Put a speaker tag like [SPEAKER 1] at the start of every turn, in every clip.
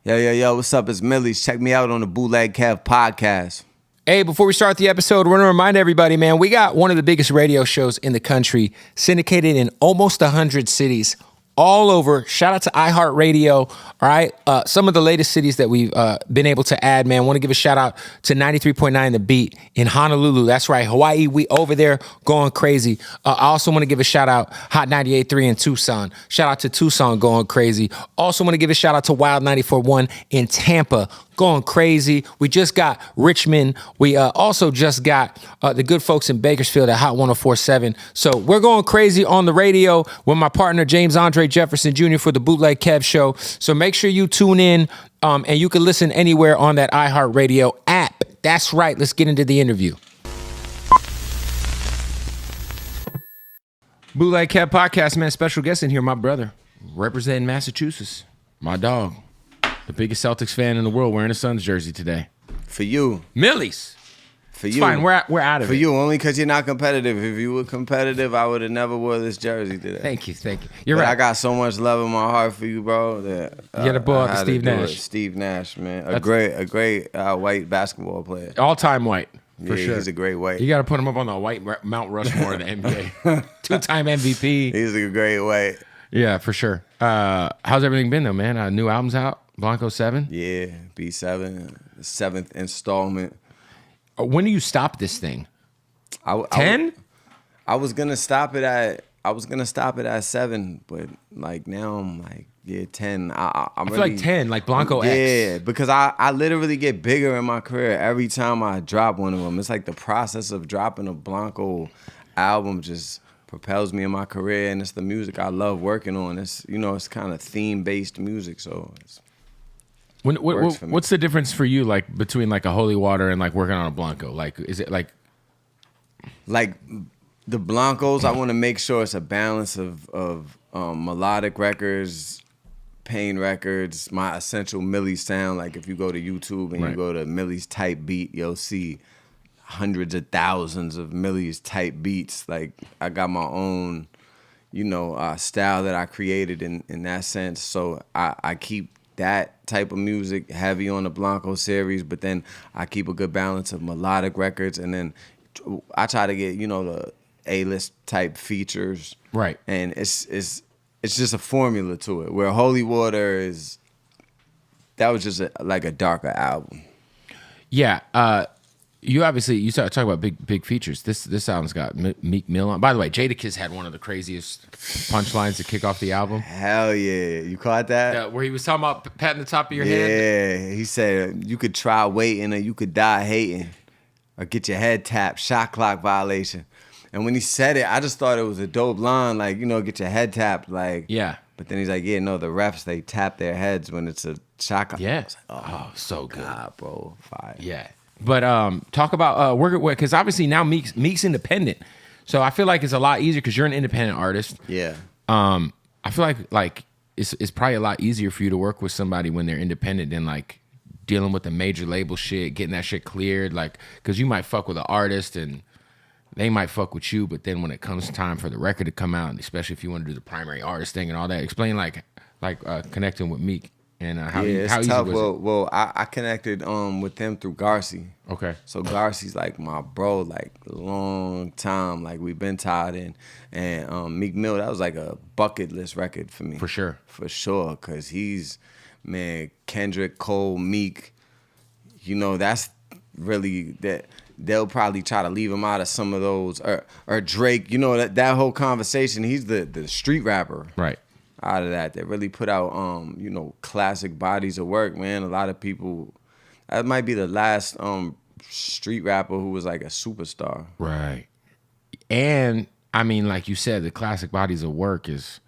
[SPEAKER 1] Yo, what's up? It's Millyz. Check me out on the Bootleg podcast.
[SPEAKER 2] Hey, before we start the episode, we're going to remind everybody, man, we got one of the biggest radio shows in the country, syndicated in almost 100 cities, all over. Shout out to iHeartRadio, all right? Some of the latest cities that we've been able to add, man. Want to give a shout out to 93.9 The Beat in Honolulu. That's right, Hawaii. We over there going crazy. I also want to give a shout out, Hot 98.3 in Tucson. Shout out to Tucson going crazy. Also want to give a shout out to Wild 94.1 in Tampa. Going crazy. We just got Richmond. We also just got the good folks in Bakersfield at Hot 104.7. So we're going crazy on the radio with my partner James Andre Jefferson Jr. for the Bootleg Kev Show. So make sure you tune in and you can listen anywhere on that iHeartRadio app. That's right. Let's get into the interview. Bootleg Kev Podcast, man. Special guest in here, my brother, representing Massachusetts, my dog. The biggest Celtics fan in the world wearing a Suns jersey today.
[SPEAKER 1] For you.
[SPEAKER 2] Millyz.
[SPEAKER 1] For
[SPEAKER 2] it's
[SPEAKER 1] you.
[SPEAKER 2] fine, we're out of
[SPEAKER 1] For
[SPEAKER 2] it.
[SPEAKER 1] you, only because you're not competitive. If you were competitive, I would have never wore this jersey today.
[SPEAKER 2] Thank you. You're right.
[SPEAKER 1] I got so much love in my heart for you, bro. That,
[SPEAKER 2] you got to blow out to Steve Nash.
[SPEAKER 1] Steve Nash, man. A great white basketball player.
[SPEAKER 2] All-time white, for sure.
[SPEAKER 1] He's a great white.
[SPEAKER 2] You got to put him up on the white Mount Rushmore of the NBA. Two-time MVP.
[SPEAKER 1] He's a great white.
[SPEAKER 2] Yeah, for sure. How's everything been, though, man? New album's out? Blanco 7?
[SPEAKER 1] Yeah, B7, the 7th installment.
[SPEAKER 2] When do you stop this thing? 10?
[SPEAKER 1] I was gonna stop it at 7, but like now I'm like 10. I
[SPEAKER 2] feel like 10, like Blanco X.
[SPEAKER 1] Yeah, because I literally get bigger in my career every time I drop one of them. It's like the process of dropping a Blanco album just propels me in my career, and it's the music I love working on. It's it's kind of theme-based music, so it's
[SPEAKER 2] what's the difference for you, like between like a Holy Water and like working on a Blanco? Like, is it like
[SPEAKER 1] the Blancos? I want to make sure it's a balance of melodic records, pain records, my essential Millyz sound. Like if you go to YouTube and you go to Millyz type beat, you'll see hundreds of thousands of Millyz type beats. Like I got my own, style that I created in that sense. So I keep that type of music heavy on the Blanco series, but then I keep a good balance of melodic records, and then I try to get the A-list type features.
[SPEAKER 2] Right.
[SPEAKER 1] And it's just a formula to it. Where Holy Water that was just like a darker album.
[SPEAKER 2] Yeah. You started talking about big features. This album's got Meek Mill on. By the way, Jadakiss had one of the craziest punchlines to kick off the album.
[SPEAKER 1] Hell yeah. You caught that?
[SPEAKER 2] Where he was talking about patting the top of your head?
[SPEAKER 1] Yeah. He said, you could try waiting or you could die hating or get your head tapped, shot clock violation. And when he said it, I just thought it was a dope line, like, get your head tapped. Like,
[SPEAKER 2] yeah.
[SPEAKER 1] But then he's like, the refs, they tap their heads when it's a shot clock.
[SPEAKER 2] Yeah.
[SPEAKER 1] Like,
[SPEAKER 2] oh, so good.
[SPEAKER 1] God, bro. Fire.
[SPEAKER 2] Yeah. But talk about because obviously now Meek's independent, so I feel like it's a lot easier because you're an independent artist.
[SPEAKER 1] Yeah.
[SPEAKER 2] I feel like it's probably a lot easier for you to work with somebody when they're independent than like dealing with the major label shit, getting that shit cleared. Like, because you might fuck with an artist and they might fuck with you, but then when it comes time for the record to come out, and especially if you want to do the primary artist thing and all that, explain like connecting with Meek. And how
[SPEAKER 1] it's tough.
[SPEAKER 2] Easy was it?
[SPEAKER 1] Well, I connected with them through Garci.
[SPEAKER 2] Okay.
[SPEAKER 1] So Garci's like my bro, like long time. Like we've been tied in. And Meek Mill, that was like a bucket list record for me.
[SPEAKER 2] For sure.
[SPEAKER 1] For sure. Cause he's, Kendrick, Cole, Meek, that's really that. They'll probably try to leave him out of some of those. Or Drake, that whole conversation, he's the street rapper.
[SPEAKER 2] Right.
[SPEAKER 1] Out of that really put out classic bodies of work, man. A lot of people, that might be the last street rapper who was like a superstar.
[SPEAKER 2] Right. And I mean, like you said, the classic bodies of work is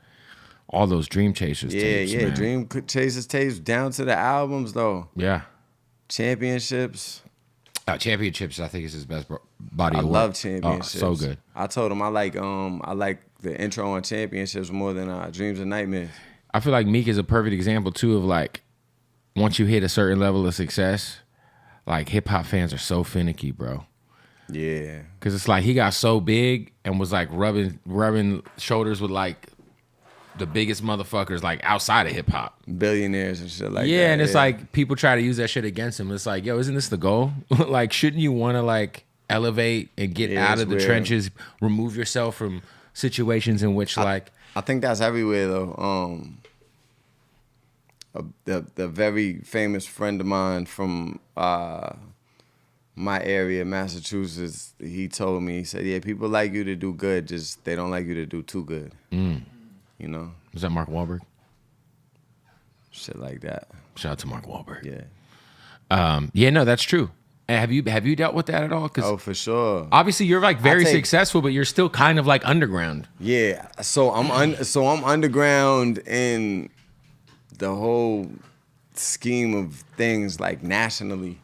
[SPEAKER 2] all those Dream Chasers tapes, man.
[SPEAKER 1] Dream Chasers tapes down to the albums though.
[SPEAKER 2] Yeah.
[SPEAKER 1] Championships,
[SPEAKER 2] I think is his best body of work.
[SPEAKER 1] I love Championships.
[SPEAKER 2] Oh, so good.
[SPEAKER 1] I told him I like the intro on Championships more than Dreams and Nightmares.
[SPEAKER 2] I feel like Meek is a perfect example too of like, once you hit a certain level of success, like hip hop fans are so finicky, bro.
[SPEAKER 1] Yeah.
[SPEAKER 2] Cause it's like he got so big and was like rubbing shoulders with like the biggest motherfuckers like outside of hip hop.
[SPEAKER 1] Billionaires and shit like that.
[SPEAKER 2] Yeah, and it's like people try to use that shit against him. It's like, yo, isn't this the goal? Like, shouldn't you want to like elevate and get out of the trenches, remove yourself from situations in which
[SPEAKER 1] I think that's everywhere though. The very famous friend of mine from my area, Massachusetts, he told me, he said, yeah, people like you to do good, just they don't like you to do too good. You know?
[SPEAKER 2] Was that Mark Wahlberg?
[SPEAKER 1] Shit like that.
[SPEAKER 2] Shout out to Mark Wahlberg.
[SPEAKER 1] Yeah.
[SPEAKER 2] Yeah, no, that's true. And have you dealt with that at all?
[SPEAKER 1] Oh, for sure.
[SPEAKER 2] Obviously, you're like very successful, but you're still kind of like underground.
[SPEAKER 1] Yeah. So I'm underground in the whole scheme of things, like nationally.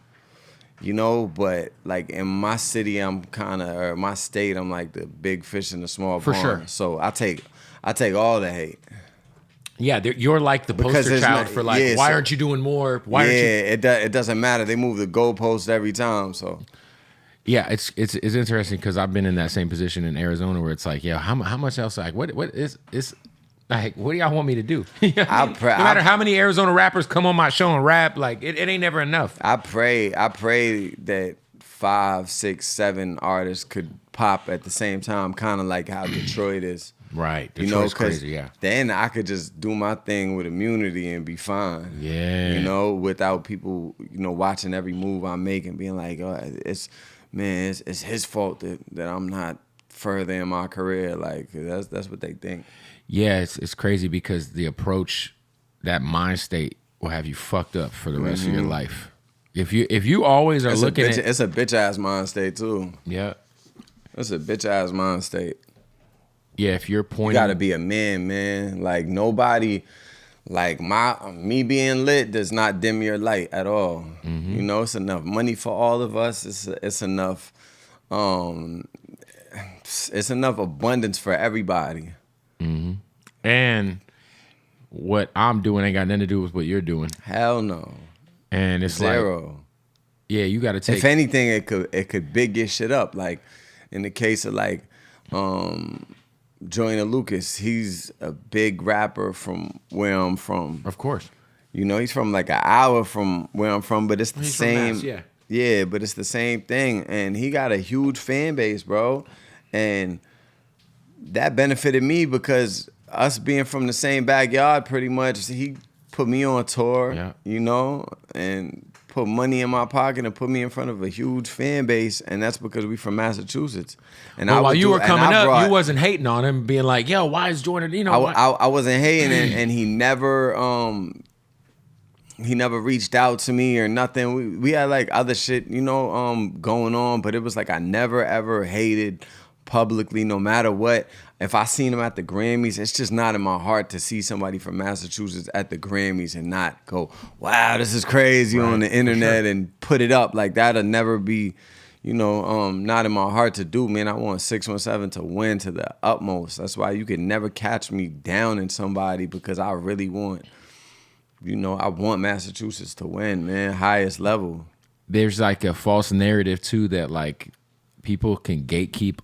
[SPEAKER 1] You know, but like in my city, I'm kind of, or my state, I'm like the big fish in the small pond.
[SPEAKER 2] For sure.
[SPEAKER 1] So I take all the hate.
[SPEAKER 2] Yeah, you're like the poster child for like, why aren't you doing more? Why aren't you?
[SPEAKER 1] It doesn't matter. They move the goalpost every time. So
[SPEAKER 2] yeah, it's interesting because I've been in that same position in Arizona where it's like, yeah, how much else? Like, what is like, what do y'all want me to do? No matter how many Arizona rappers come on my show and rap, like it ain't never enough.
[SPEAKER 1] I pray that 5, 6, 7 artists could pop at the same time, kind of like how Detroit is.
[SPEAKER 2] Right, Detroit's crazy. Yeah.
[SPEAKER 1] Then I could just do my thing with immunity and be fine.
[SPEAKER 2] Yeah.
[SPEAKER 1] You know, without people, watching every move I make and being like, oh, it's his fault that I'm not further in my career. Like that's what they think.
[SPEAKER 2] Yeah, it's crazy because the approach, that mind state will have you fucked up for the rest of your life. If you always are looking at...
[SPEAKER 1] It's a bitch-ass mind state, too.
[SPEAKER 2] Yeah.
[SPEAKER 1] It's a bitch-ass mind state.
[SPEAKER 2] Yeah, if you're pointing...
[SPEAKER 1] You gotta be a man. Like, nobody... Like, me being lit does not dim your light at all. Mm-hmm. It's enough money for all of us. It's enough... it's enough abundance for everybody.
[SPEAKER 2] Mm-hmm. And what I'm doing ain't got nothing to do with what you're doing.
[SPEAKER 1] Hell no.
[SPEAKER 2] And it's
[SPEAKER 1] zero.
[SPEAKER 2] Like, yeah, you got to take.
[SPEAKER 1] If anything, it could big your shit up. Like in the case of like Joyner Lucas, he's a big rapper from where I'm from.
[SPEAKER 2] Of course.
[SPEAKER 1] He's from like an hour from where I'm from, but it's the same.
[SPEAKER 2] Mass, yeah.
[SPEAKER 1] Yeah, but it's the same thing, and he got a huge fan base, bro, and that benefited me because us being from the same backyard, pretty much, he put me on tour, and put money in my pocket and put me in front of a huge fan base, and that's because we from Massachusetts. And
[SPEAKER 2] while you were coming up, you wasn't hating on him, being like, "Yo, why is Jordan?"
[SPEAKER 1] I wasn't hating, and he never reached out to me or nothing. We had like other shit, going on, but it was like I never ever hated publicly, no matter what. If I seen him at the Grammys, it's just not in my heart to see somebody from Massachusetts at the Grammys and not go, wow, this is crazy on the internet and put it up. Like that'll never be, not in my heart to do, man. I want 617 to win to the utmost. That's why you can never catch me down in somebody because I really want, I want Massachusetts to win, man, highest level.
[SPEAKER 2] There's like a false narrative too that like people can gatekeep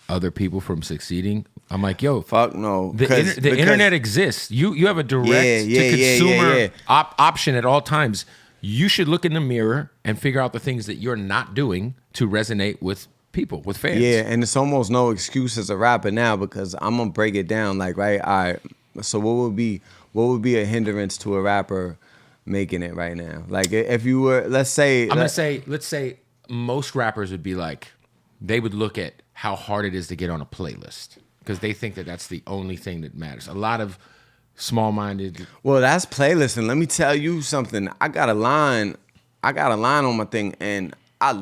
[SPEAKER 2] other people from succeeding. I'm like, yo,
[SPEAKER 1] fuck no.
[SPEAKER 2] The internet exists. You have a direct to consumer option at all times. You should look in the mirror and figure out the things that you're not doing to resonate with people, with fans.
[SPEAKER 1] Yeah, and it's almost no excuse as a rapper now because I'm gonna break it down. Like, right, all right. So what would be a hindrance to a rapper making it right now? Like, if you were, let's say
[SPEAKER 2] most rappers would be like, they would look at how hard it is to get on a playlist because they think that that's the only thing that matters. A lot of small-minded.
[SPEAKER 1] Well, that's playlist, and let me tell you something. I got a line on my thing, and I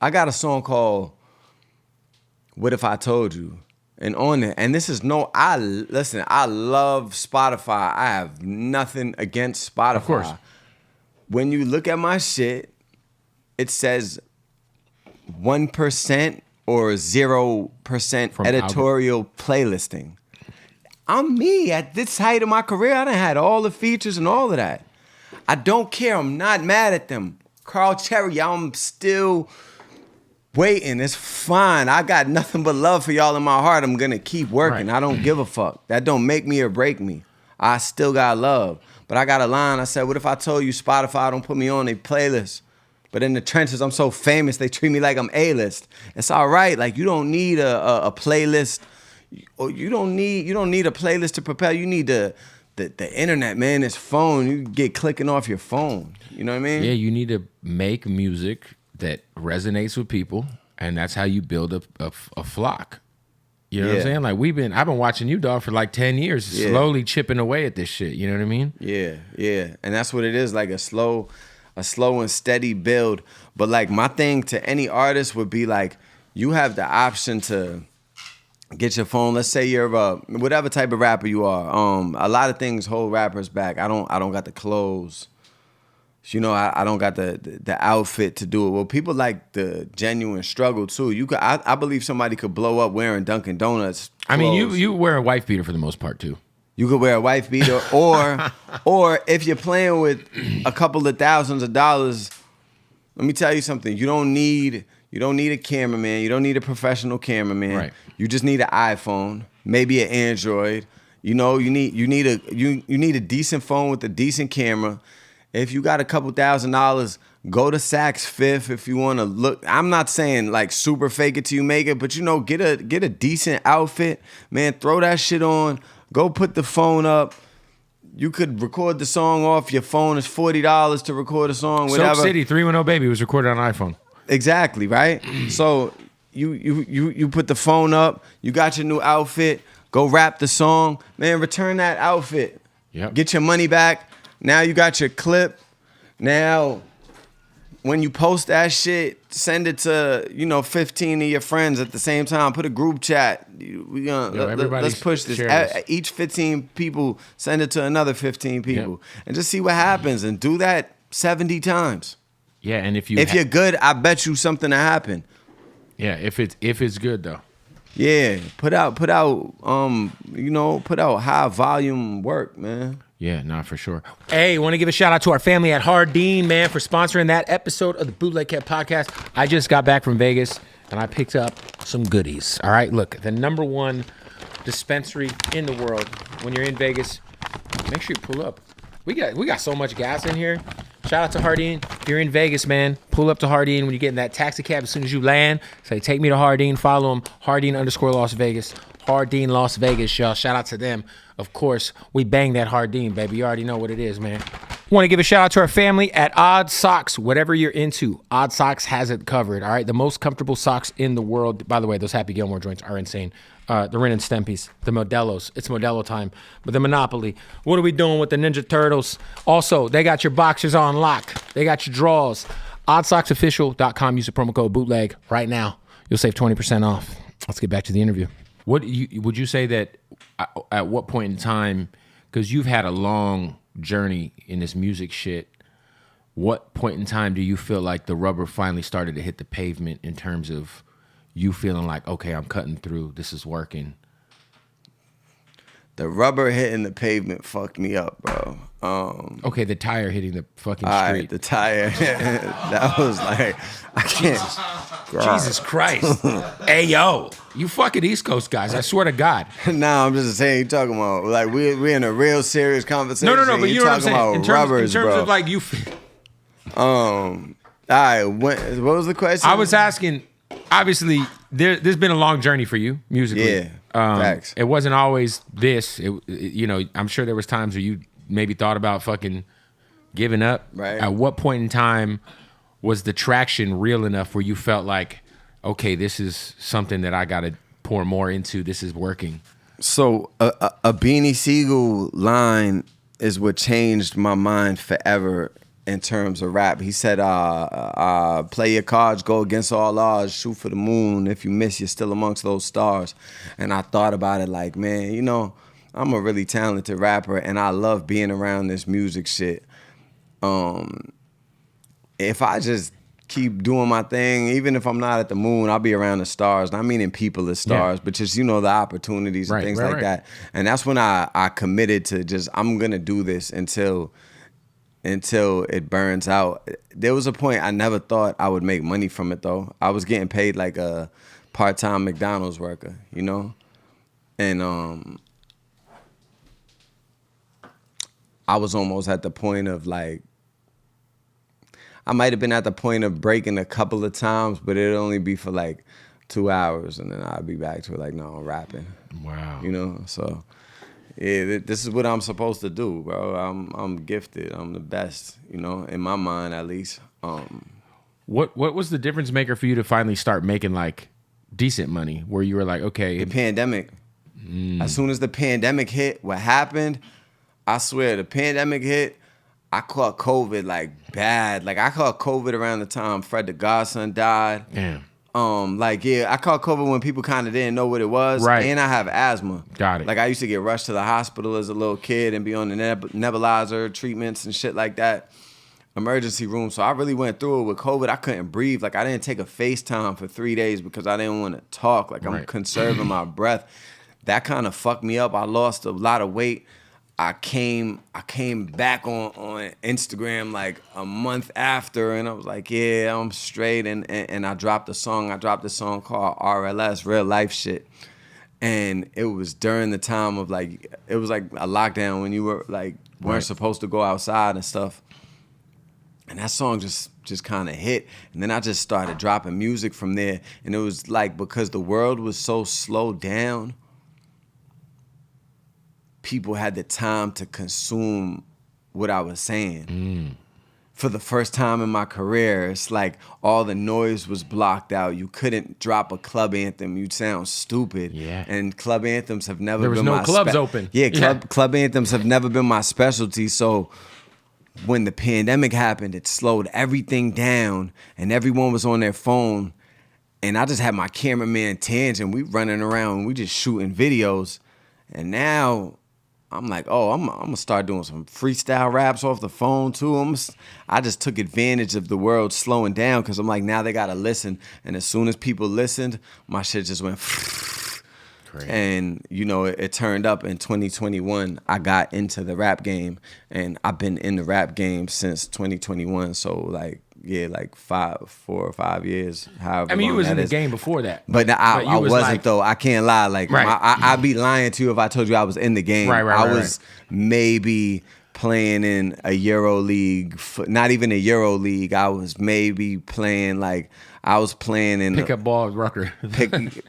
[SPEAKER 1] got a song called "What If I Told You," and on it, and this is I love Spotify. I have nothing against Spotify.
[SPEAKER 2] Of course.
[SPEAKER 1] When you look at my shit, it says 1% or 0% from editorial playlisting. I'm me at this height of my career. I done had all the features and all of that. I don't care. I'm not mad at them. Carl Cherry, I'm still waiting. It's fine. I got nothing but love for y'all in my heart. I'm gonna keep working.
[SPEAKER 2] Right.
[SPEAKER 1] I don't give a fuck. That don't make me or break me. I still got love. But I got a line. I said, what if I told you Spotify don't put me on their playlist? But in the trenches, I'm so famous, they treat me like I'm A-list. It's all right. Like, you don't need a playlist. Or you don't need a playlist to propel. You need the internet, man. This phone. You get clicking off your phone. You know what I mean?
[SPEAKER 2] Yeah, you need to make music that resonates with people, and that's how you build a flock. You know what I'm saying? Like I've been watching you, dog, for like 10 years, slowly chipping away at this shit. You know what I mean?
[SPEAKER 1] Yeah, yeah. And that's what it is, like a slow and steady build. But like my thing to any artist would be like, you have the option to get your phone. Let's say you're whatever type of rapper you are. A lot of things hold rappers back. I don't got the clothes. You know, I don't got the outfit to do it. Well, people like the genuine struggle too. I believe somebody could blow up wearing Dunkin' Donuts clothes.
[SPEAKER 2] I mean, you wear a wife beater for the most part too.
[SPEAKER 1] You could wear a wife beater, or if you're playing with a couple of thousands of dollars, let me tell you something. You don't need a cameraman. You don't need a professional cameraman. Right. You just need an iPhone, maybe an Android. You know, you need a decent phone with a decent camera. If you got a couple $1,000s, go to Saks Fifth if you want to look. I'm not saying like super fake it till you make it, but you know, get a decent outfit, man. Throw that shit on. Go put the phone up. You could record the song off your phone. It's $40 to record a song. Whatever.
[SPEAKER 2] Soap City 310 Baby was recorded on an iPhone.
[SPEAKER 1] Exactly, right? So you put the phone up. You got your new outfit. Go rap the song, man. Return that outfit.
[SPEAKER 2] Yep.
[SPEAKER 1] Get your money back. Now you got your clip. Now, when you post that shit, send it to 15 of your friends at the same time. Put a group chat. Let's push this. Each 15 people send it to another 15 people, and just see what happens. And do that 70 times.
[SPEAKER 2] Yeah, and if
[SPEAKER 1] you're good, I bet you something to happen.
[SPEAKER 2] Yeah, if it's good though.
[SPEAKER 1] Yeah, put out high volume work, man.
[SPEAKER 2] Yeah, not for sure. Hey, want to give a shout out to our family at Hardin, man, for sponsoring that episode of the Bootleg podcast. I just got back from Vegas and I picked up some goodies. All right, look, the #1 dispensary in the world. When you're in Vegas, make sure you pull up. We got so much gas in here. Shout out to Hardin. If you're in Vegas, man, pull up to Hardin when you get in that taxi cab. As soon as you land, say, take me to Hardin. Follow them, Hardin_Las Vegas. Hardin Las Vegas, y'all. Shout out to them. Of course, we bang that Hardin, baby. You already know what it is, man. Want to give a shout out to our family at Odd Socks. Whatever you're into, Odd Socks has it covered, all right? The most comfortable socks in the world. By the way, those Happy Gilmore joints are insane. The Ren and Stempies, the Modelos. It's Modelo time. But the Monopoly. What are we doing with the Ninja Turtles? Also, they got your boxers on lock. They got your drawers. OddSocksOfficial.com. Use the promo code BOOTLEG right now. You'll save 20% off. Let's get back to the interview. Would you say that at what point in time, because you've had a long journey in this music shit, what point in time do you feel like the rubber finally started to hit the pavement in terms of you feeling like, okay, I'm cutting through, this is working?
[SPEAKER 1] The rubber hitting the pavement fucked me up, bro.
[SPEAKER 2] Okay, the tire hitting the fucking street.
[SPEAKER 1] Right, the tire. That was like, I can't.
[SPEAKER 2] Jesus Christ. Hey, yo, you fucking East Coast guys, I swear to God.
[SPEAKER 1] Nah, I'm just saying, you talking about, like, we're in a real serious conversation.
[SPEAKER 2] No, but you know what I'm saying? In terms of like you.
[SPEAKER 1] All right, what was the question?
[SPEAKER 2] I was asking, obviously, there's been a long journey for you musically.
[SPEAKER 1] Yeah, facts.
[SPEAKER 2] It wasn't always this. I'm sure there was times where you maybe thought about fucking giving up.
[SPEAKER 1] Right.
[SPEAKER 2] At what point in time was the traction real enough where you felt like, okay, this is something that I got to pour more into. This is working.
[SPEAKER 1] So a Beanie Siegel line is what changed my mind forever in terms of rap. He said, play your cards, go against all odds, shoot for the moon. If you miss, you're still amongst those stars. And I thought about it like, man, I'm a really talented rapper and I love being around this music shit. If I just keep doing my thing, even if I'm not at the moon, I'll be around the stars. Not meaning people as stars, but just, the opportunities and things like that. And that's when I committed to just, I'm going to do this until until it burns out. There was a point I never thought I would make money from it though. I was getting paid like a part-time McDonald's worker, you know? And I was almost at the point of like, I might have been at the point of breaking a couple of times, but it'd only be for like 2 hours, and then I'd be back to it like, no, I'm rapping.
[SPEAKER 2] Wow.
[SPEAKER 1] You know, so yeah, this is what I'm supposed to do, bro. I'm gifted. I'm the best, you know, in my mind at least.
[SPEAKER 2] What was the difference maker for you to finally start making like decent money, where you were like, okay,
[SPEAKER 1] the pandemic. As soon as the pandemic hit, what happened? I swear, the pandemic hit. I caught COVID like bad. Like I caught COVID around the time Fred the Godson died.
[SPEAKER 2] Damn.
[SPEAKER 1] I caught COVID when people kind of didn't know what it was.
[SPEAKER 2] Right.
[SPEAKER 1] And I have asthma.
[SPEAKER 2] Got it.
[SPEAKER 1] Like I used to get rushed to the hospital as a little kid and be on the nebulizer treatments and shit like that. Emergency room. So I really went through it with COVID. I couldn't breathe. Like I didn't take a FaceTime for 3 days because I didn't want to talk. Like I'm conserving my breath. That kind of fucked me up. I lost a lot of weight. I came back on Instagram like a month after, and I was like, yeah, I'm straight, and I dropped a song. I dropped a song called RLS, Real Life Shit, and it was during the time of like, it was like a lockdown when you were like weren't supposed to go outside and stuff, and that song just kind of hit, and then I just started dropping music from there, and it was like because the world was so slowed down. People had the time to consume what I was saying. For the first time in my career, it's like all the noise was blocked out. You couldn't drop a club anthem. You'd sound stupid.
[SPEAKER 2] Yeah.
[SPEAKER 1] And club anthems have never
[SPEAKER 2] There was
[SPEAKER 1] been
[SPEAKER 2] no
[SPEAKER 1] my
[SPEAKER 2] clubs open.
[SPEAKER 1] Yeah, club anthems have never been my specialty. So when the pandemic happened, it slowed everything down and everyone was on their phone. And I just had my cameraman Tangent. We running around and we just shooting videos. And now I'm like, oh, I'm gonna start doing some freestyle raps off the phone too. I just took advantage of the world slowing down because I'm like, now they gotta listen. And as soon as people listened, my shit just went. Great. And you know, it turned up in 2021. I got into the rap game, and I've been in the rap game since 2021. So like, yeah, like 4 or 5 years. However,
[SPEAKER 2] I mean, you was in the
[SPEAKER 1] is.
[SPEAKER 2] game before that,
[SPEAKER 1] but I wasn't like, though. I can't lie. Like, I'd be lying to you if I told you I was in the game. I was maybe playing in a Euro League, not even a Euro League. I was maybe playing like I was playing in
[SPEAKER 2] pickup ball at Rucker.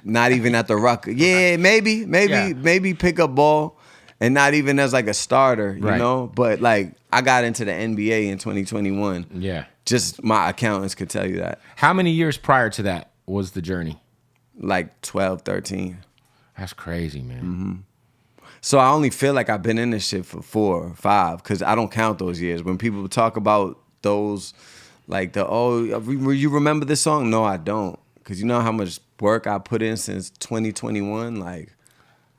[SPEAKER 1] Not even at the Rucker. Yeah, maybe pickup ball, and not even as like a starter, you know. But like I got into the NBA in 2021. Yeah. Just my accountants could tell you that.
[SPEAKER 2] How many years prior to that was the journey?
[SPEAKER 1] Like 12, 13.
[SPEAKER 2] That's crazy, man. Mm-hmm.
[SPEAKER 1] So I only feel like I've been in this shit for 4 or 5 because I don't count those years. When people talk about those, like you remember this song? No, I don't. Because you know how much work I put in since 2021? Like,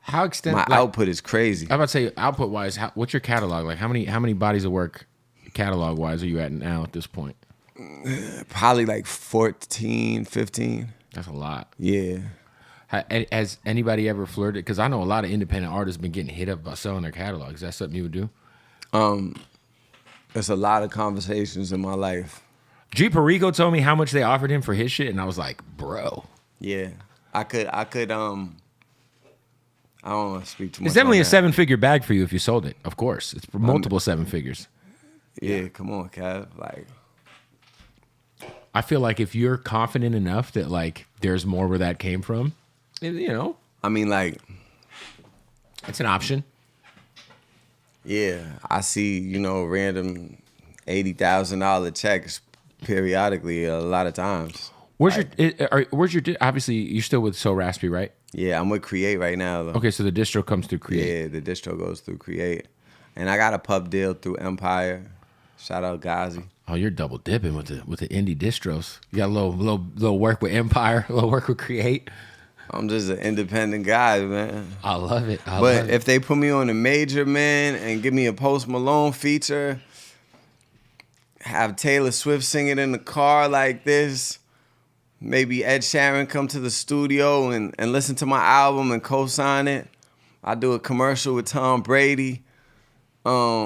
[SPEAKER 2] how extensive?
[SPEAKER 1] My output is crazy.
[SPEAKER 2] I'm about to say, output-wise, what's your catalog? Like, how many bodies of work catalog-wise are you at now at this point?
[SPEAKER 1] Probably like 14, 15.
[SPEAKER 2] That's a lot.
[SPEAKER 1] Yeah.
[SPEAKER 2] Has anybody ever flirted? Because I know a lot of independent artists been getting hit up about selling their catalog. Is that something you would do?
[SPEAKER 1] There's a lot of conversations in my life.
[SPEAKER 2] G Perico told me how much they offered him for his shit, and I was like, bro.
[SPEAKER 1] Yeah. I could I don't want to speak too much.
[SPEAKER 2] It's definitely a 7-figure bag for you if you sold it. Of course. It's multiple 7 figures.
[SPEAKER 1] Yeah, come on, Kev. Like,
[SPEAKER 2] I feel like if you're confident enough that like there's more where that came from, you know.
[SPEAKER 1] I mean, like,
[SPEAKER 2] it's an option.
[SPEAKER 1] Yeah, I see, you know, random $80,000 checks periodically a lot of times.
[SPEAKER 2] Where's your obviously you're still with So Raspy, right?
[SPEAKER 1] Yeah, I'm with Create right now though.
[SPEAKER 2] Okay, so the distro comes through Create.
[SPEAKER 1] Yeah, the distro goes through Create. And I got a pub deal through Empire. Shout out Ghazi.
[SPEAKER 2] Oh, you're double dipping with the indie distros. You got a little work with Empire, a little work with Create.
[SPEAKER 1] I'm just an independent guy, man.
[SPEAKER 2] I love it.
[SPEAKER 1] But if they put me on a major, man, and give me a Post Malone feature, have Taylor Swift sing it in the car like this, maybe Ed Sheeran come to the studio and listen to my album and co-sign it. I do a commercial with Tom Brady.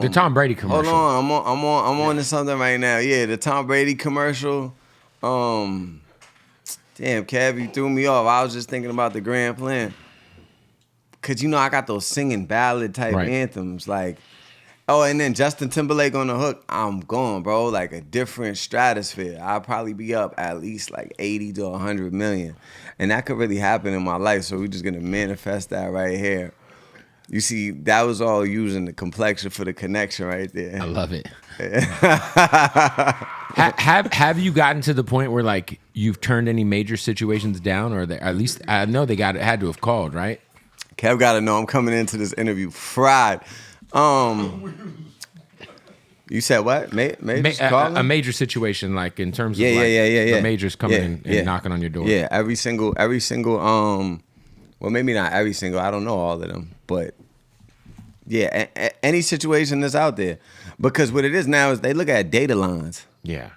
[SPEAKER 2] The Tom Brady commercial.
[SPEAKER 1] Hold on, I'm on to something right now. Yeah, the Tom Brady commercial. Damn, Kev, you threw me off. I was just thinking about the grand plan. Cause I got those singing ballad type anthems like. Oh, and then Justin Timberlake on the hook. I'm going, bro. Like a different stratosphere. I'll probably be up at least like 80 to 100 million. And that could really happen in my life. So we're just going to manifest that right here. You see, that was all using the complexion for the connection right there.
[SPEAKER 2] I love it. Have you gotten to the point where like you've turned any major situations down, or at least I know they had to have called, right?
[SPEAKER 1] Kev got to know I'm coming into this interview fried. You said what?
[SPEAKER 2] A major situation, like in terms of the majors coming in and knocking on your door.
[SPEAKER 1] Yeah, every single. Well, maybe not every single. I don't know all of them, but yeah, any situation that's out there, because what it is now is they look at data lines.
[SPEAKER 2] Yeah,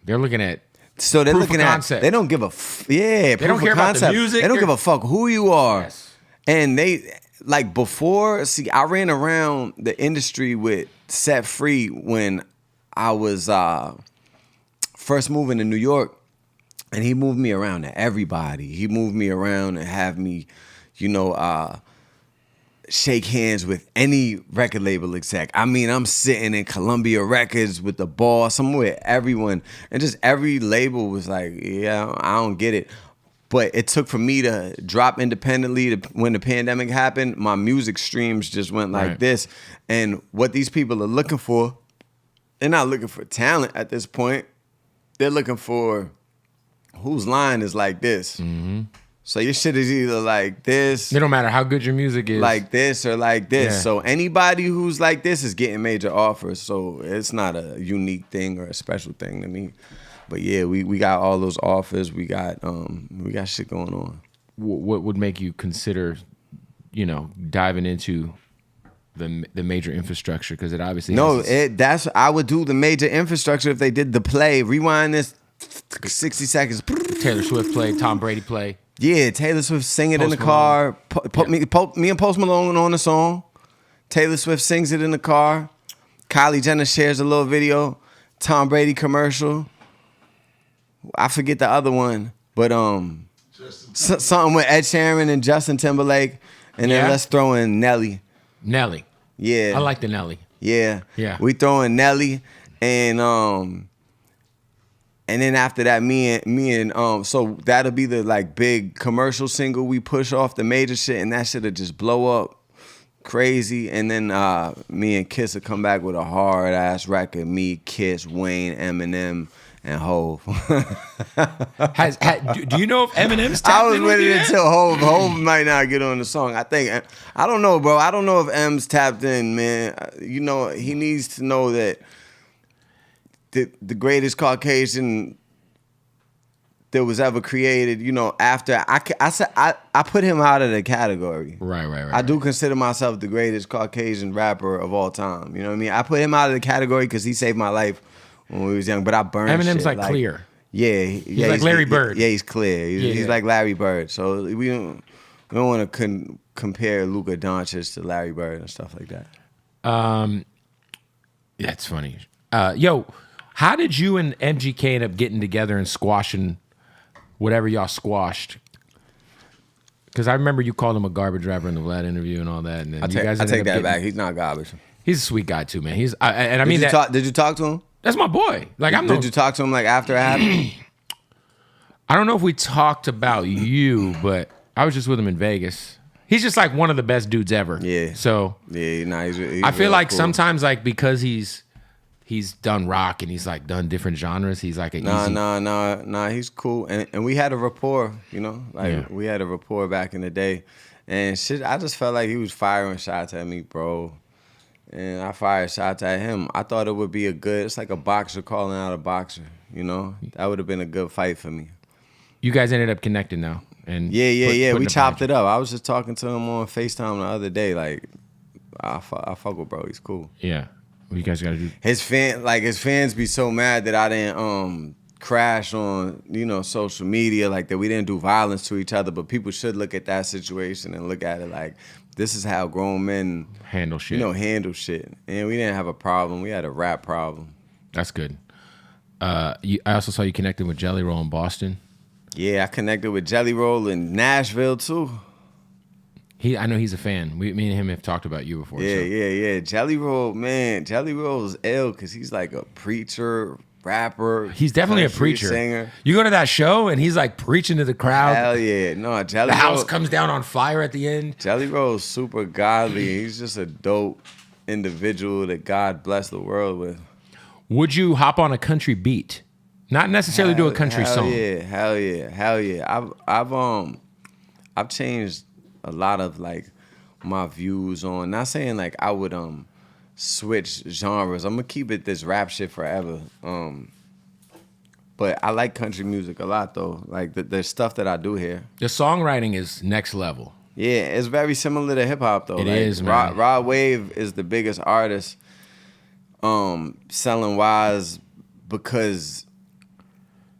[SPEAKER 2] they're looking at.
[SPEAKER 1] So they're looking at. They don't give a. They
[SPEAKER 2] don't care about the music.
[SPEAKER 1] They don't give a fuck who you are,
[SPEAKER 2] yes.
[SPEAKER 1] And they. Like before, see, I ran around the industry with Set Free when I was first moving to New York, and he moved me around to everybody. He moved me around and have me, shake hands with any record label exec. I mean, I'm sitting in Columbia Records with the boss. I'm with everyone, and just every label was like, yeah, I don't get it. But it took for me to drop independently when the pandemic happened. My music streams just went like this. And what these people are looking for, they're not looking for talent at this point. They're looking for whose line is like this. Mm-hmm. So your shit is either like this.
[SPEAKER 2] It don't matter how good your music is.
[SPEAKER 1] Like this or like this.
[SPEAKER 2] Yeah.
[SPEAKER 1] So anybody who's like this is getting major offers. So it's not a unique thing or a special thing to me. But yeah, we got all those offers. We got shit going on.
[SPEAKER 2] What would make you consider, diving into the major infrastructure? Because it obviously
[SPEAKER 1] I would do the major infrastructure if they did the play. Rewind this 60 seconds.
[SPEAKER 2] Taylor Swift play, Tom Brady play.
[SPEAKER 1] Yeah, Taylor Swift sing it in the car. Me and Post Malone on the song. Taylor Swift sings it in the car. Kylie Jenner shares a little video. Tom Brady commercial. I forget the other one, but something with Ed Sheeran and Justin Timberlake, and then let's throw in Nelly.
[SPEAKER 2] Nelly.
[SPEAKER 1] Yeah.
[SPEAKER 2] I like the Nelly.
[SPEAKER 1] Yeah.
[SPEAKER 2] Yeah.
[SPEAKER 1] We throw in Nelly, and then after that, me and so that'll be the like big commercial single we push off the major shit, and that shit'll just blow up crazy. And then me and Kiss will come back with a hard ass record. Me, Kiss, Wayne, Eminem, and Hov.
[SPEAKER 2] Do you know if Eminem's tapped
[SPEAKER 1] I was
[SPEAKER 2] in
[SPEAKER 1] waiting
[SPEAKER 2] with you
[SPEAKER 1] until Hov. Hov might not get on the song. I don't know, bro. I don't know if M's tapped in, man. He needs to know that the greatest Caucasian that was ever created, after I put him out of the category.
[SPEAKER 2] Right.
[SPEAKER 1] I do consider myself the greatest Caucasian rapper of all time. You know what I mean? I put him out of the category because he saved my life when we was young, but I burned
[SPEAKER 2] Eminem's
[SPEAKER 1] shit.
[SPEAKER 2] like clear.
[SPEAKER 1] Yeah.
[SPEAKER 2] He's like Larry Bird.
[SPEAKER 1] Yeah, he's clear. He's like Larry Bird. So we don't want to compare Luka Doncic to Larry Bird and stuff like that.
[SPEAKER 2] That's funny. Yo, how did you and MGK end up getting together and squashing whatever y'all squashed? Because I remember you called him a garbage rapper in the Vlad interview and all that. And then
[SPEAKER 1] I take that back. He's not garbage.
[SPEAKER 2] He's a sweet guy too, man. Did
[SPEAKER 1] you talk to him?
[SPEAKER 2] That's my boy.
[SPEAKER 1] Did you talk to him like after it happened?
[SPEAKER 2] I don't know if we talked about you, but I was just with him in Vegas. He's just like one of the best dudes ever.
[SPEAKER 1] Yeah.
[SPEAKER 2] So
[SPEAKER 1] yeah, he's
[SPEAKER 2] I feel like
[SPEAKER 1] cool.
[SPEAKER 2] Sometimes like because he's done rock and he's like done different genres. He's like easy.
[SPEAKER 1] Nah. He's cool, and we had a rapport. We had a rapport back in the day, and shit. I just felt like he was firing shots at me, bro. And I fired shots at him. I thought it would be it's like a boxer calling out a boxer, That would have been a good fight for me.
[SPEAKER 2] You guys ended up connecting now. And
[SPEAKER 1] yeah. We chopped it up. I was just talking to him on FaceTime the other day. Like, I fuck with bro. He's cool.
[SPEAKER 2] Yeah. What you guys got to do?
[SPEAKER 1] His fans be so mad that I didn't crash on, social media, like that we didn't do violence to each other, but people should look at that situation and look at it like this is how grown men
[SPEAKER 2] handle shit.
[SPEAKER 1] Handle shit. And we didn't have a problem. We had a rap problem.
[SPEAKER 2] That's good. I also saw you connecting with Jelly Roll in Boston. Yeah,
[SPEAKER 1] I connected with Jelly Roll in Nashville too.
[SPEAKER 2] I know he's a fan. Me and him have talked about you before.
[SPEAKER 1] Yeah. Jelly Roll, man. Jelly Roll is ill because he's like a preacher, rapper.
[SPEAKER 2] He's definitely a preacher.
[SPEAKER 1] Singer.
[SPEAKER 2] You go to that show and he's like preaching to the crowd.
[SPEAKER 1] Hell yeah. No, Jelly
[SPEAKER 2] Roll. The
[SPEAKER 1] Roll,
[SPEAKER 2] house comes down on fire at the end.
[SPEAKER 1] Jelly Roll is super godly. He's just a dope individual that God blessed the world with.
[SPEAKER 2] Would you hop on a country beat? Not necessarily do a country song.
[SPEAKER 1] Hell yeah. I've changed a lot of like my views on, not saying like I would switch genres. I'm gonna keep it this rap shit forever. But I like country music a lot though. Like the stuff that I do here.
[SPEAKER 2] The songwriting is next level.
[SPEAKER 1] Yeah, it's very similar to hip hop though.
[SPEAKER 2] It is, man.
[SPEAKER 1] Rod Wave is the biggest artist selling wise because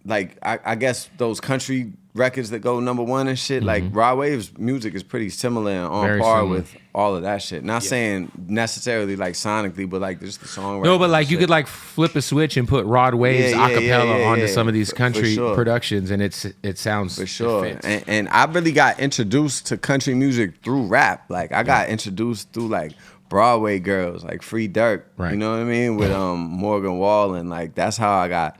[SPEAKER 1] like I guess those country records that go #1 and shit, like Rod Wave's music is pretty similar and on par with all of that shit. Not saying necessarily like sonically, but like just the songwriting.
[SPEAKER 2] No, but like you could like flip a switch and put Rod Wave's acapella onto some of these country productions, and it sounds
[SPEAKER 1] for sure. And I really got introduced to country music through rap. Like I got introduced through like Broadway girls, like Free Dirk. Right. You know what I mean? With Morgan Wallen. Like that's how I got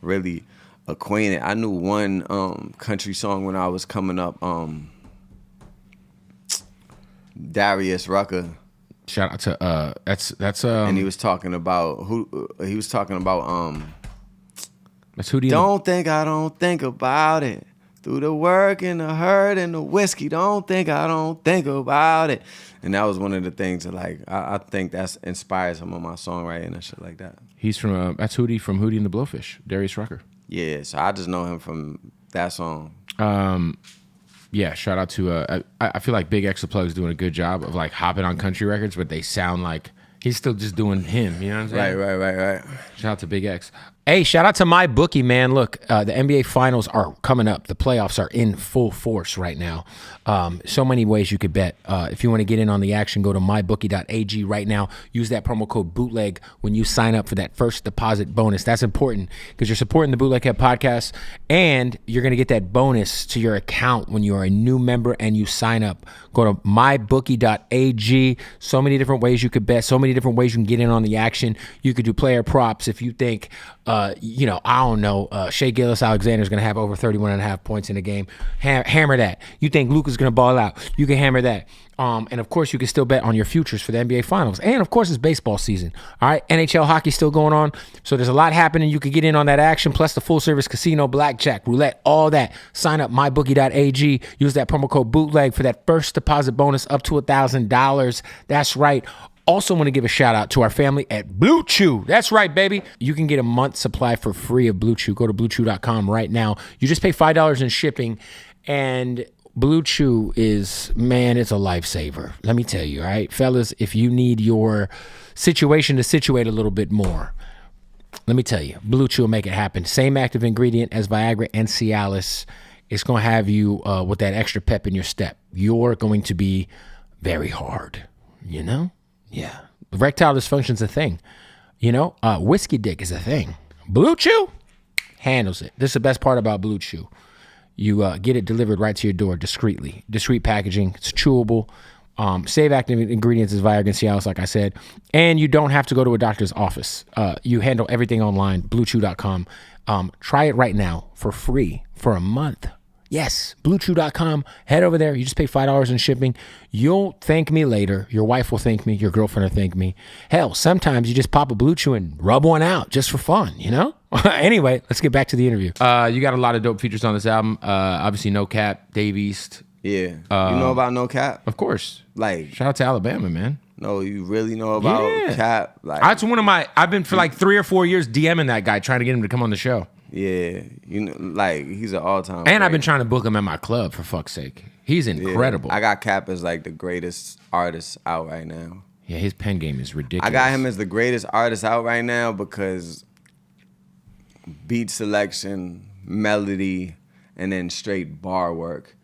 [SPEAKER 1] really acquainted. I knew one country song when I was coming up. Darius Rucker.
[SPEAKER 2] Shout out to that's
[SPEAKER 1] and he was talking about that's Hootie. Don't think about it. Through the work and the hurt and the whiskey, don't think about it. And that was one of the things that like I think that's inspired some of my songwriting and shit like that.
[SPEAKER 2] He's from that's Hootie from Hootie and the Blowfish, Darius Rucker.
[SPEAKER 1] Yeah, so I just know him from that song.
[SPEAKER 2] Yeah, shout out to I feel like Big X the Plug's doing a good job of like hopping on country records, but they sound like he's still just doing him. You know what I'm saying?
[SPEAKER 1] Right.
[SPEAKER 2] Shout out to Big X. Hey, shout out to my bookie, man. Look, the NBA Finals are coming up. The playoffs are in full force right now. So many ways you could bet. If you want to get in on the action, go to mybookie.ag right now. Use that promo code Bootleg when you sign up for that first deposit bonus. That's important because you're supporting the Bootleg Head podcast, and you're going to get that bonus to your account when you are a new member and you sign up. Go to mybookie.ag. So many different ways you could bet. So many different ways you can get in on the action. You could do player props if you think I don't know, Shea Gilgeous-Alexander is going to have over 31.5 points in a game. Hammer that. You think Luka's going to ball out. You can hammer that. And, of course, you can still bet on your futures for the NBA Finals. And, of course, it's baseball season. All right, NHL hockey still going on. So there's a lot happening. You could get in on that action, plus the full-service casino, blackjack, roulette, all that. Sign up, mybookie.ag. Use that promo code BOOTLEG for that first deposit bonus up to $1,000. That's right. Also want to give a shout out to our family at Blue Chew. That's right, baby. You can get a month's supply for free of Blue Chew. Go to bluechew.com right now. You just pay $5 in shipping, and Blue Chew is, man, it's a lifesaver. Let me tell you, all right? Fellas, if you need your situation to situate a little bit more, let me tell you, Blue Chew will make it happen. Same active ingredient as Viagra and Cialis. It's going to have you with that extra pep in your step. You're going to be very hard, you know? Yeah. Erectile dysfunction's a thing. Whiskey dick is a thing. Blue Chew handles it. This is the best part about Blue Chew. You get it delivered right to your door discreetly. Discreet packaging. It's chewable. Save active ingredients is Viagra and Cialis, like I said. And you don't have to go to a doctor's office. You handle everything online, bluechew.com. Try it right now for free for a month. Yes, bluechew.com. Head over there. You just pay $5 in shipping. You'll thank me later. Your wife will thank me. Your girlfriend will thank me. Hell, sometimes you just pop a Blue Chew and rub one out just for fun, Anyway, let's get back to the interview. You got a lot of dope features on this album. Obviously, NoCap, Dave East.
[SPEAKER 1] Yeah. You know about NoCap?
[SPEAKER 2] Of course.
[SPEAKER 1] Like,
[SPEAKER 2] shout out to Alabama, man.
[SPEAKER 1] No, you really know about Cap? Like,
[SPEAKER 2] that's one of my. I've been for like 3 or 4 years DMing that guy, trying to get him to come on the show.
[SPEAKER 1] Yeah, like he's an all-time.
[SPEAKER 2] And I've been trying to book him at my club, for fuck's sake. He's incredible.
[SPEAKER 1] I got Cap as like the greatest artist out right now.
[SPEAKER 2] Yeah, his pen game is ridiculous.
[SPEAKER 1] I got him as the greatest artist out right now because beat selection, melody, and then straight bar work.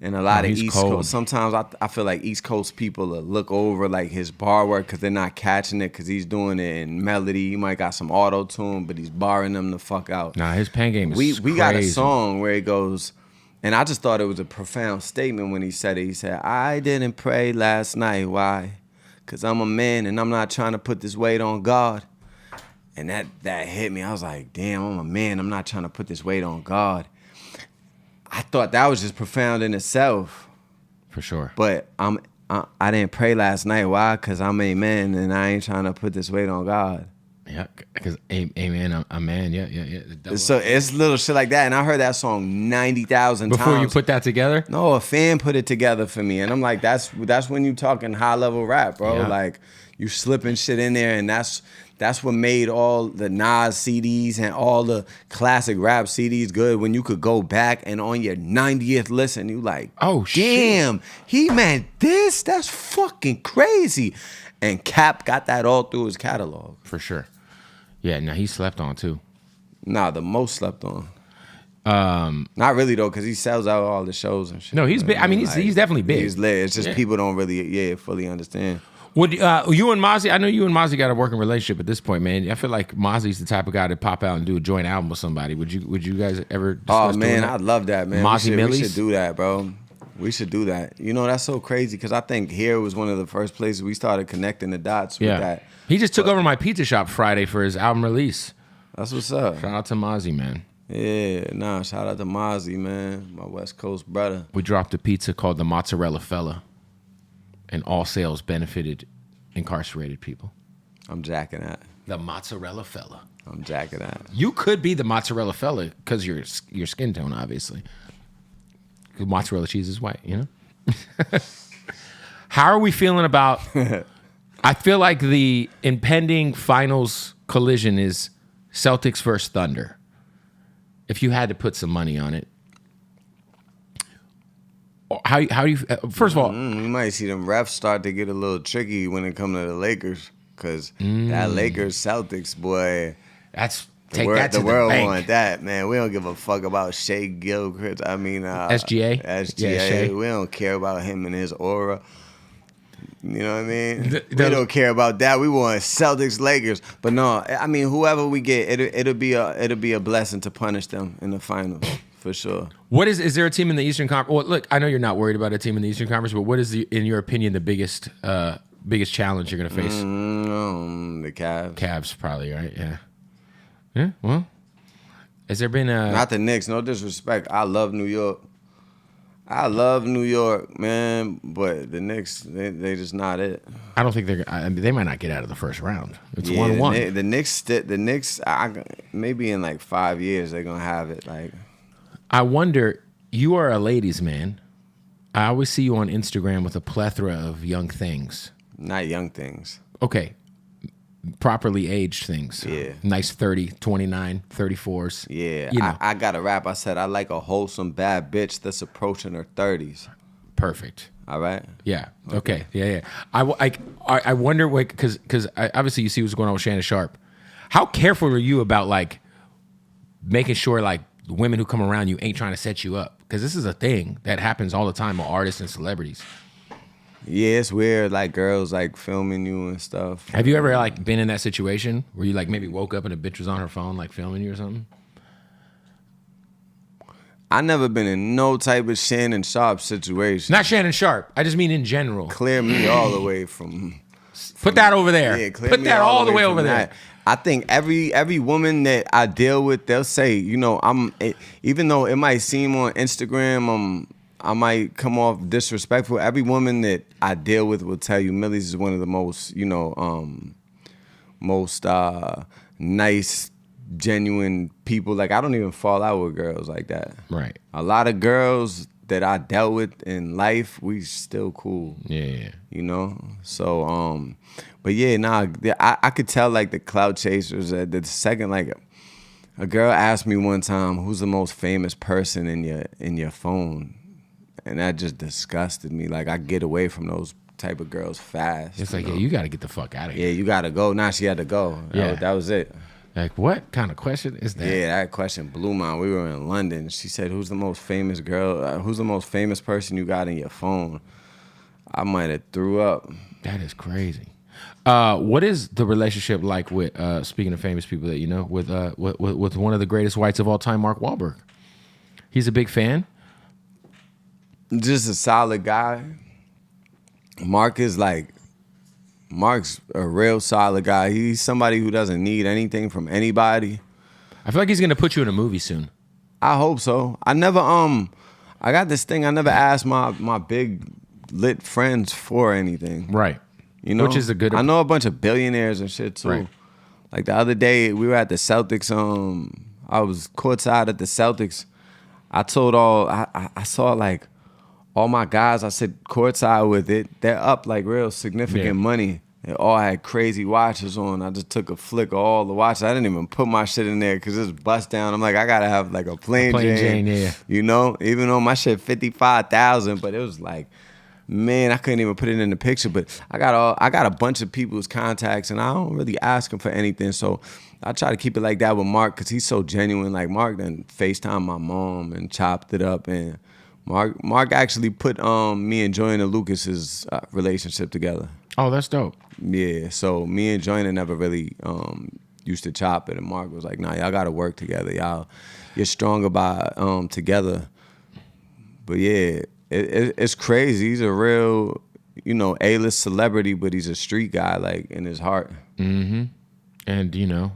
[SPEAKER 1] And a lot of
[SPEAKER 2] he's
[SPEAKER 1] East
[SPEAKER 2] cold.
[SPEAKER 1] Coast. Sometimes I feel like East Coast people will look over like his bar work because they're not catching it because he's doing it in melody. He might got some auto tune, but he's barring them the fuck out.
[SPEAKER 2] Nah, his pen game is
[SPEAKER 1] we
[SPEAKER 2] crazy.
[SPEAKER 1] got a song where he goes, and I just thought it was a profound statement when he said it. He said, "I didn't pray last night. Why? Because I'm a man and I'm not trying to put this weight on God." And that hit me. I was like, damn, I'm a man. I'm not trying to put this weight on God. I thought that was just profound in itself.
[SPEAKER 2] For sure.
[SPEAKER 1] But I didn't pray last night. Why? Because I'm a man and I ain't trying to put this weight on God.
[SPEAKER 2] Yeah, because amen, I'm a man. Yeah.
[SPEAKER 1] So it's little shit like that. And I heard that song 90,000 times.
[SPEAKER 2] Before you put that together?
[SPEAKER 1] No, a fan put it together for me. And I'm like, that's when you talking high level rap, bro.
[SPEAKER 2] Yeah.
[SPEAKER 1] Like you slipping shit in there, and that's what made all the Nas CDs and all the classic rap CDs good. When you could go back and on your 90th listen, you like,
[SPEAKER 2] oh
[SPEAKER 1] damn,
[SPEAKER 2] shit.
[SPEAKER 1] He meant this. That's fucking crazy. And Cap got that all through his catalog.
[SPEAKER 2] For sure. Yeah, now he slept on too.
[SPEAKER 1] Nah, the most slept on. Not really though, because he sells out all the shows and shit.
[SPEAKER 2] No, he's big. I mean, he's definitely big.
[SPEAKER 1] He's lit. It's just people don't really, fully understand.
[SPEAKER 2] Would you and Mozzie? I know you and Mozzie got a working relationship at this point, man. I feel like Mozzie's the type of guy to pop out and do a joint album with somebody. Would you guys ever?
[SPEAKER 1] Oh man, I'd love that, man.
[SPEAKER 2] Mozzie Millyz?
[SPEAKER 1] We should do that, bro. We should do that. You know, that's so crazy because I think here was one of the first places we started connecting the dots with that.
[SPEAKER 2] He just took over my pizza shop Friday for his album release.
[SPEAKER 1] That's what's up.
[SPEAKER 2] Shout out to Mozzie, man.
[SPEAKER 1] Yeah, shout out to Mozzie, man, my West Coast brother.
[SPEAKER 2] We dropped a pizza called the Mozzarella Fella, and all sales benefited incarcerated people.
[SPEAKER 1] I'm jacking that.
[SPEAKER 2] The Mozzarella Fella.
[SPEAKER 1] I'm jacking that.
[SPEAKER 2] You could be the Mozzarella Fella because your skin tone, obviously. Because mozzarella cheese is white, you know? How are we feeling about... I feel like the impending finals collision is Celtics versus Thunder. If you had to put some money on it, how do you... First of all...
[SPEAKER 1] We might see them refs start to get a little tricky when it comes to the Lakers. Because that Lakers-Celtics, boy...
[SPEAKER 2] That's...
[SPEAKER 1] The world want that, man. We don't give a fuck about Shea Gilchrist. I mean...
[SPEAKER 2] SGA?
[SPEAKER 1] SGA.
[SPEAKER 2] Yeah,
[SPEAKER 1] we don't care about him and his aura. You know what I mean? We don't care about that. We want Celtics, Lakers. But no, I mean, whoever we get, it'll be a blessing to punish them in the finals. For sure.
[SPEAKER 2] Is there a team in the Eastern Conference? Well, look, I know you're not worried about a team in the Eastern Conference, but what is, in your opinion, the biggest challenge you're going to face?
[SPEAKER 1] The Cavs.
[SPEAKER 2] Cavs, probably, right? Yeah. Yeah, well, has there been a...
[SPEAKER 1] Not the Knicks, no disrespect. I love New York, man, but the Knicks, they just not it.
[SPEAKER 2] I don't think they might not get out of the first round. It's 1-1.
[SPEAKER 1] The Knicks, maybe in like 5 years, they're going to have it. Like,
[SPEAKER 2] I wonder, you are a ladies' man. I always see you on Instagram with a plethora of young things.
[SPEAKER 1] Not young things.
[SPEAKER 2] Okay. Properly aged things.
[SPEAKER 1] Yeah.
[SPEAKER 2] Nice 30, 29, 34s.
[SPEAKER 1] Yeah.
[SPEAKER 2] You know.
[SPEAKER 1] I got a rap. I said I like a wholesome bad bitch that's approaching her 30s.
[SPEAKER 2] Perfect.
[SPEAKER 1] All right?
[SPEAKER 2] Yeah. Okay. Yeah. I wonder, because obviously you see what's going on with Shannon Sharp. How careful are you about, like, making sure, like, women who come around you ain't trying to set you up? Because this is a thing that happens all the time with artists and celebrities.
[SPEAKER 1] Yeah, it's weird, like girls like filming you and stuff.
[SPEAKER 2] Have you ever like been in that situation where you like maybe woke up and a bitch was on her phone like filming you or something?
[SPEAKER 1] I never been in no type of Shannon Sharp situation.
[SPEAKER 2] Not Shannon Sharp. I just mean in general.
[SPEAKER 1] Clear me all the way from
[SPEAKER 2] Put that over there.
[SPEAKER 1] Yeah,
[SPEAKER 2] Put that all the way over there.
[SPEAKER 1] I think every woman that I deal with, they'll say, you know, even though it might seem on Instagram, I might come off disrespectful. Every woman that I deal with will tell you Millyz is one of the most, you know, most nice, genuine people. Like, I don't even fall out with girls like that.
[SPEAKER 2] Right.
[SPEAKER 1] A lot of girls that I dealt with in life, we still cool.
[SPEAKER 2] Yeah.
[SPEAKER 1] You know? So, but yeah, I could tell, like, the clout chasers, the second, like, a girl asked me one time, who's the most famous person in your phone? And that just disgusted me. Like, I get away from those type of girls fast.
[SPEAKER 2] It's like, yeah, you got to get the fuck out of here.
[SPEAKER 1] Yeah, you got to go. Nah, she had to go.
[SPEAKER 2] Yeah.
[SPEAKER 1] That was it.
[SPEAKER 2] Like, what kind of question is that?
[SPEAKER 1] Yeah, that question blew my mind. We were in London. She said, who's the most famous girl? Who's the most famous person you got in your phone? I might have threw up.
[SPEAKER 2] That is crazy. What is the relationship like with, speaking of famous people that you know, with one of the greatest whites of all time, Mark Wahlberg? He's a big fan?
[SPEAKER 1] Just a solid guy. Mark's a real solid guy. He's somebody who doesn't need anything from anybody.
[SPEAKER 2] I feel like he's gonna put you in a movie soon.
[SPEAKER 1] I hope so. I never I got this thing. I never asked my big lit friends for anything.
[SPEAKER 2] Right.
[SPEAKER 1] You know,
[SPEAKER 2] which is a good.
[SPEAKER 1] I know a bunch of billionaires and shit too.
[SPEAKER 2] Right.
[SPEAKER 1] Like the other day, we were at the Celtics. I was courtside at the Celtics. I told I saw like all my guys. I said courtside with it. They're up like real significant money. They all had crazy watches on. I just took a flick of all the watches. I didn't even put my shit in there because it's bust down. I'm like, I gotta have like a plain Jane.
[SPEAKER 2] Yeah.
[SPEAKER 1] You know, even though my shit 55,000, but it was like, man, I couldn't even put it in the picture. But I got a bunch of people's contacts, and I don't really ask them for anything. So I try to keep it like that with Mark because he's so genuine. Like Mark then FaceTime my mom and chopped it up, and Mark actually put me and Joyner Lucas's relationship together.
[SPEAKER 2] Oh, that's dope.
[SPEAKER 1] Yeah, so me and Joyner never really used to chop it, and Mark was like, "Nah, y'all got to work together. You're stronger by together." But yeah, it's crazy. He's a real, you know, A-list celebrity, but he's a street guy, like in his heart.
[SPEAKER 2] Mm-hmm. And you know,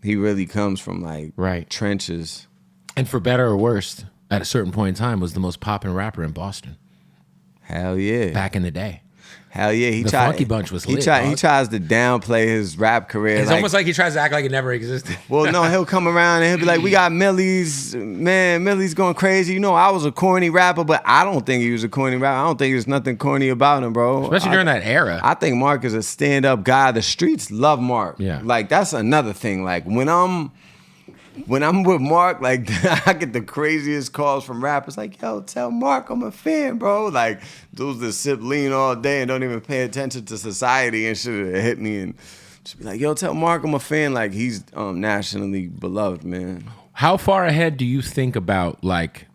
[SPEAKER 1] he really comes from like
[SPEAKER 2] right
[SPEAKER 1] trenches.
[SPEAKER 2] And for better or worse, at a certain point in time, was the most popping rapper in Boston.
[SPEAKER 1] Hell yeah.
[SPEAKER 2] Back in the day.
[SPEAKER 1] Hell yeah.
[SPEAKER 2] The Funky Bunch was lit.
[SPEAKER 1] He tries to downplay his rap career.
[SPEAKER 2] It's almost like he tries to act like it never existed.
[SPEAKER 1] Well, no, he'll come around and he'll be like, we got Millyz. Man, Millyz going crazy. You know, I was a corny rapper, but I don't think he was a corny rapper. I don't think there's nothing corny about him, bro.
[SPEAKER 2] Especially during that era.
[SPEAKER 1] I think Mark is a stand-up guy. The streets love Mark.
[SPEAKER 2] Yeah.
[SPEAKER 1] Like, that's another thing. Like, when I'm with Mark, like, I get the craziest calls from rappers like, yo, tell Mark I'm a fan, bro. Like, those that sip lean all day and don't even pay attention to society and shit hit me and just be like, yo, tell Mark I'm a fan. Like, he's nationally beloved, man.
[SPEAKER 2] How far ahead do you think about, like,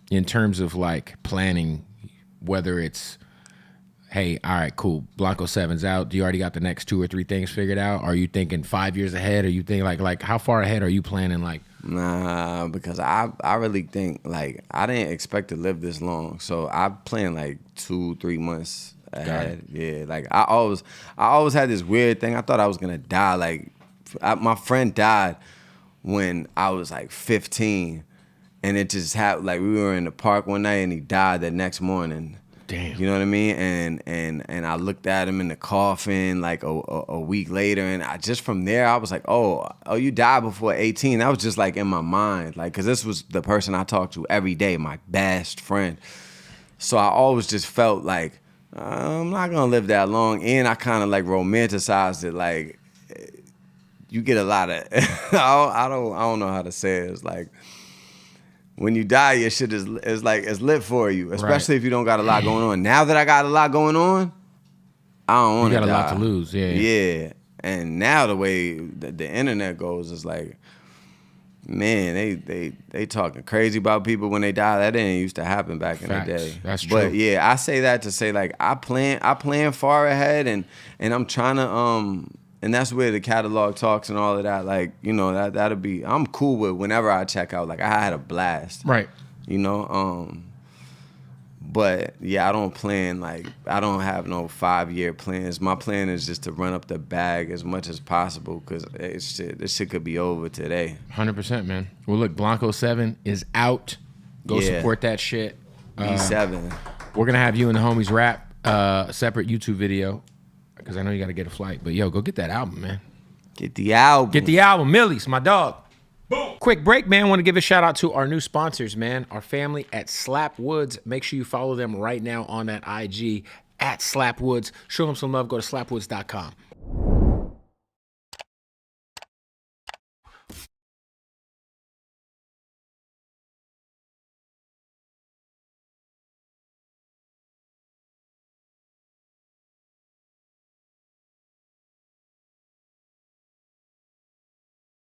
[SPEAKER 2] in terms of, like, planning, whether it's, hey, all right, cool, Blanco 7's out. Do you already got the next 2 or 3 things figured out? Are you thinking 5 years ahead? Are you thinking, like how far ahead are you planning, like?
[SPEAKER 1] Nah, because I really think, like, I didn't expect to live this long. So I plan, like, 2-3 months ahead. Yeah, like, I always had this weird thing. I thought I was going to die. Like, my friend died when I was, like, 15. And it just happened, like, we were in the park one night and he died the next morning.
[SPEAKER 2] Damn.
[SPEAKER 1] You know what I mean? And I looked at him in the coffin like a week later, and I just from there I was like, oh, you died before 18. That was just like in my mind, like, because this was the person I talked to every day, my best friend. So I always just felt like I'm not gonna live that long, and I kind of like romanticized it. Like, you get a lot of I don't know how to say it. It's like, when you die, your shit is like, it's lit for you, especially if you don't got a lot going on. Now that I got a lot going on, I don't want to die.
[SPEAKER 2] You got a lot to lose, yeah.
[SPEAKER 1] Yeah, and now the way the internet goes is like, man, they talking crazy about people when they die. That didn't used to happen back in the day.
[SPEAKER 2] That's true.
[SPEAKER 1] But yeah, I say that to say, like, I plan far ahead, and I'm trying to and that's where the catalog talks and all of that, like, you know, that'll be, I'm cool with whenever I check out. Like, I had a blast.
[SPEAKER 2] Right.
[SPEAKER 1] You know? But yeah, I don't plan, like, I don't have no 5-year plans. My plan is just to run up the bag as much as possible, because this shit could be over today.
[SPEAKER 2] 100%, man. Well, look, Blanco 7 is out. Go support that shit.
[SPEAKER 1] B7.
[SPEAKER 2] We're going to have you and the homies rap a separate YouTube video, because I know you got to get a flight. But, yo, go get that album, man.
[SPEAKER 1] Get the album.
[SPEAKER 2] Get the album. Millyz, my dog. Boom. Quick break, man. Want to give a shout out to our new sponsors, man. Our family at Slap Woods. Make sure you follow them right now on that IG at Slap Woods. Show them some love. Go to slapwoods.com.